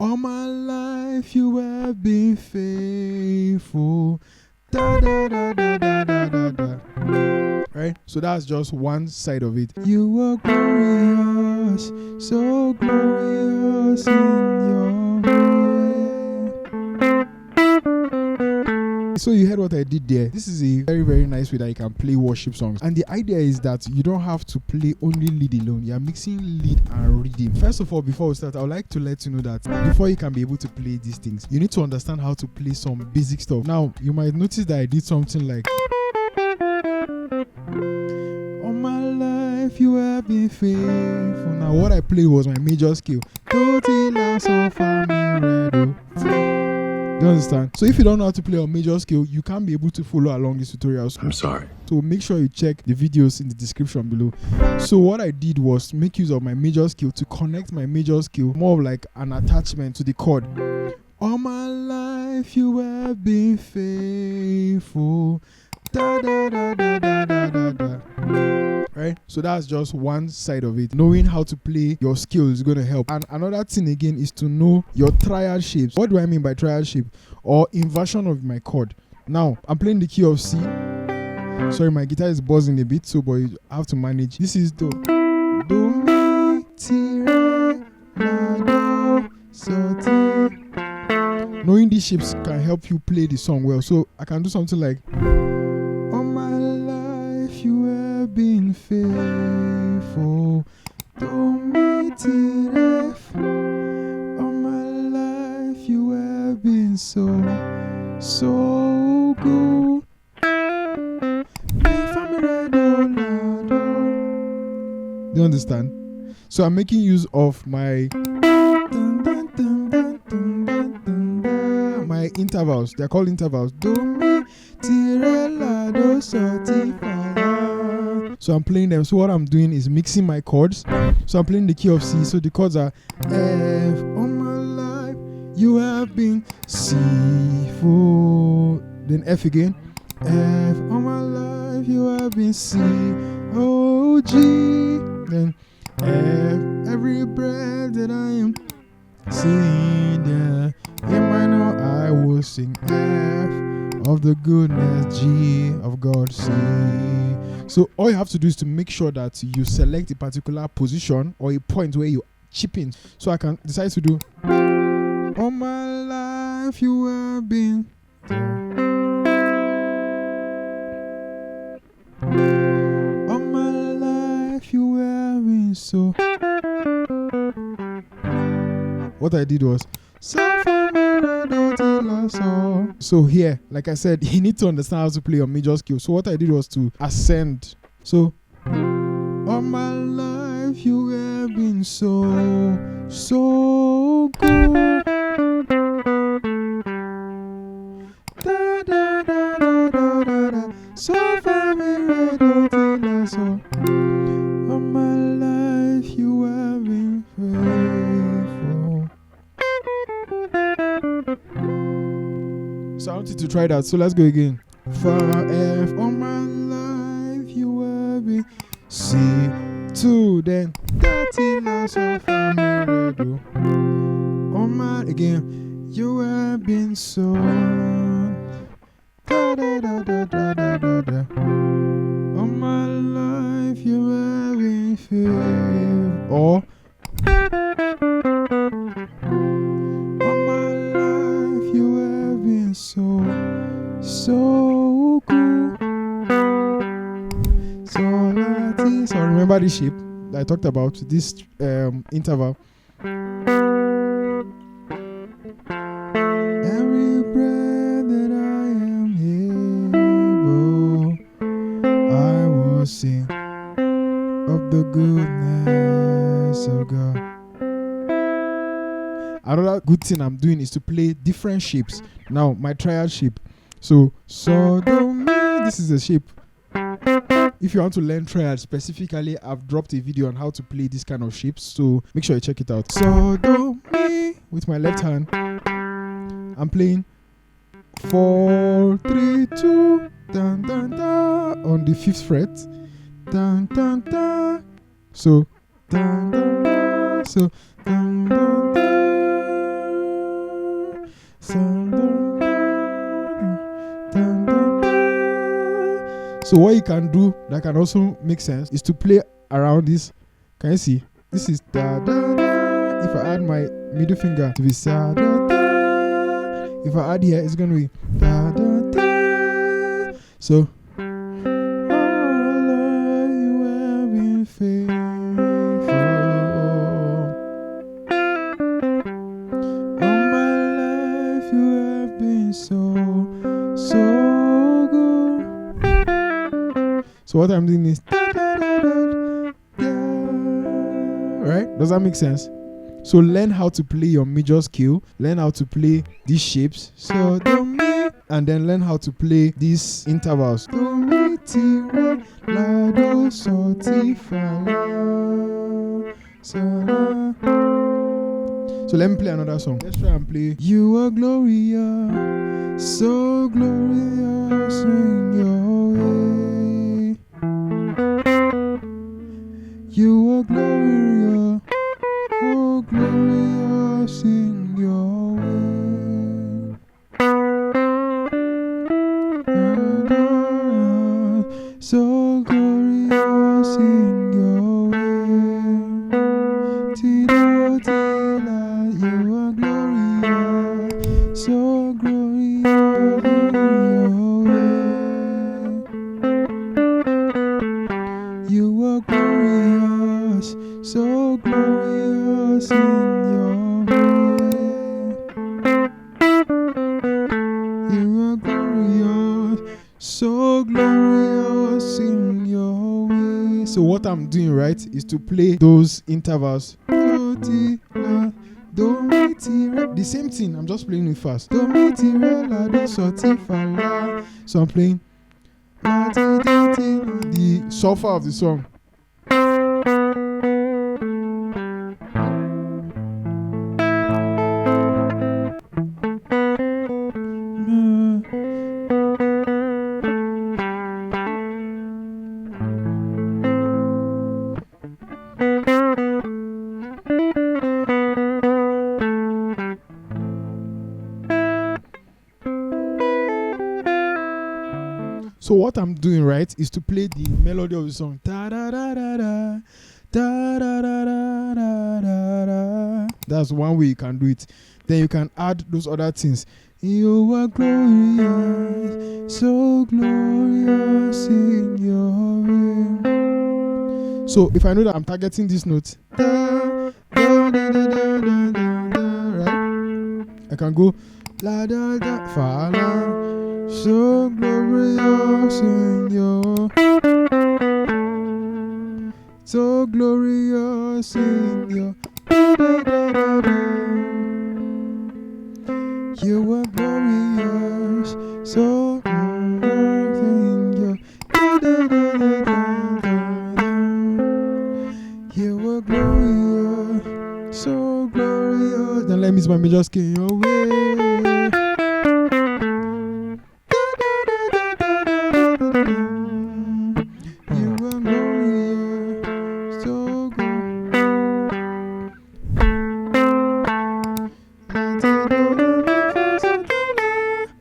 All my life you have been faithful. Da da da da da da da da. Right? So that's just one side of it. You are glorious, so glorious in your way. So you heard what I did there. This is a very, very nice way that you can play worship songs. And the idea is that you don't have to play only lead alone. You are mixing lead and rhythm. First of all, before we start, I would like to let you know that before you can be able to play these things, you need to understand how to play some basic stuff. Now, you might notice that I did something like, all my life you have been faithful. Now, what I played was my major scale. Do you understand? So if you don't know how to play on major scale, you can't be able to follow along these tutorials. I'm sorry. So make sure you check the videos in the description below. So what I did was make use of my major scale to connect my major scale more of like an attachment to the chord. All my life you have been faithful. Da da da da da da da da. Right? So that's just one side of it. Knowing how to play your scale is going to help. And another thing again is to know your triad shapes. What do I mean by triad shape? Or inversion of my chord. Now, I'm playing the key of C. Sorry, my guitar is buzzing a bit, so but you have to manage. This is Do. Do, mi, ti, re, la, do, so, ti. Knowing these shapes can help you play the song well. So I can do something like, all my life you have been faithful. Do, mi, ti, re, fa. All my life you have been so good. Do you understand? So I'm making use of my intervals. They're called intervals. Do, mi, ti, re, la, do, so, ti, fa, la. So I'm playing them. So what I'm doing is mixing my chords. So I'm playing the key of C. So the chords are F. All my life you have been C, full. Then F again. F. All my life you have been C, O, G. Then F. Every breath that I am seeing there, in minor I will sing F of the goodness, G of God, C. So all you have to do is to make sure that you select a particular position or a point where you chip in. So I can decide to do, all my life you have been all my life you have been so. What I did was, so here, like I said, you need to understand how to play your major scale. So what I did was to ascend. So, all my life you have been so good. Da da da da da da da. So far so. All my life you have been faithful. So I want you to try that. So let's go again. For F, all my life you have been C, 2, then 30 la, so fa, mi, re, do. All my, again, you have been so. Da da da da da da da da. All my life you have been faithful. Or all my life you have been so good. So remember the shape that I talked about, this interval. Every breath that I am able, I will sing of the goodness of God. Another good thing I'm doing is to play different shapes. Now, my triad shape. So, do, mi. This is the shape. If you want to learn triad specifically, I've dropped a video on how to play this kind of shapes. So, make sure you check it out. So, do, mi. With my left hand, I'm playing 4, 3, 2, dun, dun, dun, on the 5th fret. Dun, dun, dun. So, dun, dun, dun. So, dun, dun, dun. So what you can do that can also make sense is to play around this. Can you see? This is da da da. If I add my middle finger to be sa da da. If I add here, it's gonna be da da da. So all you have been faithful. All my life you have been so good. So what I'm doing is da, da, da, da, da. Right? Does that make sense? So learn how to play your major scale, learn how to play these shapes, so do mi, and then learn how to play these intervals. Do mi ti re la do so ti fa la so la. So let me play another song. Let's try and play. You are glorious, so glorious in your way. You are glorious, oh glorious in your way. So glorious in your way. Tila, tila, you are glorious, so glorious in your way. You are glorious, so glorious in your way. You are glorious, so glorious in your way. So what I'm doing, right, is to play those intervals. Do, ti, la, do, mi, ti, re. The same thing, I'm just playing it fast. Do, mi, ti, re, la, do, so, ti, fa, la. So I'm playing la, ti, ti, ti, the sulfur of the song. So what I'm doing, right, is to play the melody of the song. Da da da da da, da da da da da da da. That's one way you can do it. Then you can add those other things. You are glorious, so glorious in your way. So if I know that I'm targeting this note, da, da, da, da, da, da, da, right? I can go la da da fa la. So glorious in your, so glorious in your, you are glorious, so glorious in your, you are glorious, so glorious. Then let me use my major scale in your way.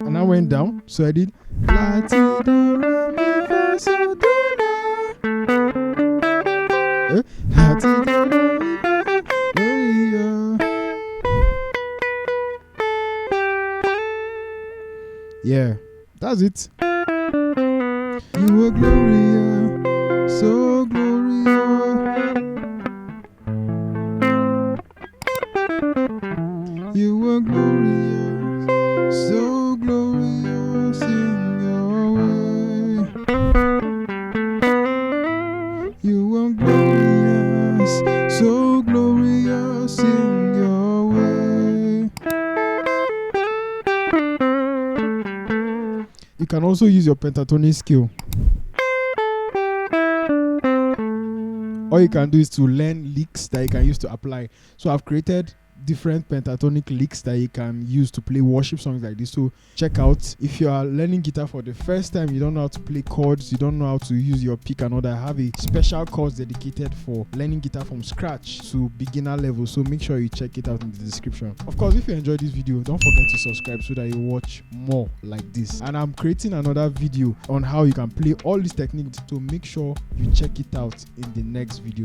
And I went down, so I did la ti do re mi fa so do la. La ti do re mi fa. Yeah, that's it. You are glorious, so glorious. You are glorious, so glorious in your way. You are glorious, so glorious in your way. You can also use your pentatonic scale. All you can do is to learn licks that you can use to apply. So I've created different pentatonic licks that you can use to play worship songs like this. So check out. If you are learning guitar for the first time, you don't know how to play chords, you don't know how to use your pick and all that, I have a special course dedicated for learning guitar from scratch to beginner level. So make sure you check it out in the description. Of course, if you enjoyed this video, don't forget to subscribe so that you watch more like this. And I'm creating another video on how you can play all these techniques, so make sure you check it out in the next video.